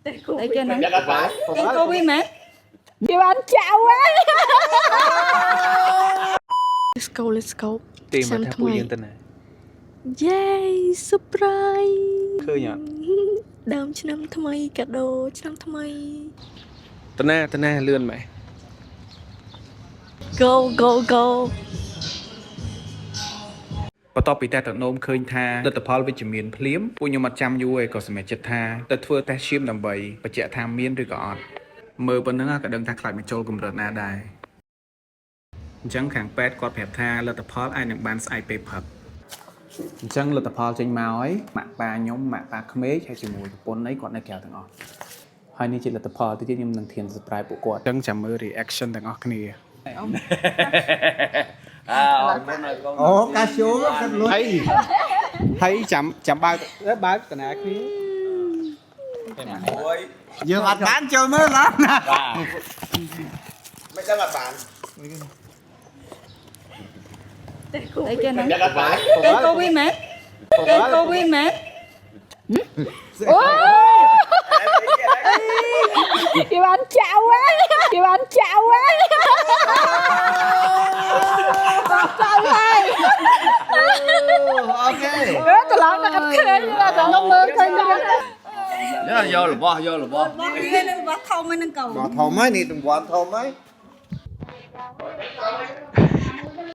Đây kia này. Em cô bi mà. Chị bạn chào quá. Let's go, let's go. Tìm mà tháp bụi dương tên này. Yay, surprise. Khơi nhở. Đơm cho năm thay mày, cả đồ cho năm thay mày. Tên na lươn mày. Go, go, go. បន្ទាប់ពីតែតំណោមឃើញថាលទ្ធផលវិជ្ជមានភ្លាមពួកខ្ញុំអត់ចាំយូរឯងក៏សម្រេចចិត្តថាទៅធ្វើតេស្តឈាមដើម្បីបញ្ជាក់ថាមានឬក៏អត់មើលប៉ុណ្ណឹងក៏ដឹងថាខ្លាចបញ្ចូលកម្រិតណាដែរអញ្ចឹងខាងពេទ្យគាត់ប្រាប់ថាលទ្ធផលអាចនឹងបានស្អែកពេលផឹកអញ្ចឹងលទ្ធផលចេញមកហើយម៉ាក់ប៉ាខ្ញុំម៉ាក់ប៉ាក្មេកហើយជាមួយប្រពន្ធអីគាត់នៅក្រៅទាំងអស់ហើយនេះជាលទ្ធផលទីទៀតខ្ញុំនឹងធាន surprise ពួកគាត់អញ្ចឹងចាំមើល reaction ទាំងអស់គ្នាអូកាស្យូកាត់លុយហើយចាំបើកតាណាគ្នាយើងអត់បានចូលមើលឡើយណាមិនដឹងអត់បាន Đây kia này. Em cô bi mà. Em cô bi mà. Chị bạn chào quá. Chị bạn chào quá. Chào ơi. ok Tôi lắm là cắt khơi như là tao không mơ thôi nha. vô là bo Bỏ kia lên bỏ thâu mới nâng cầu. bỏ thầu mấy này đừng bỏ thầu mấy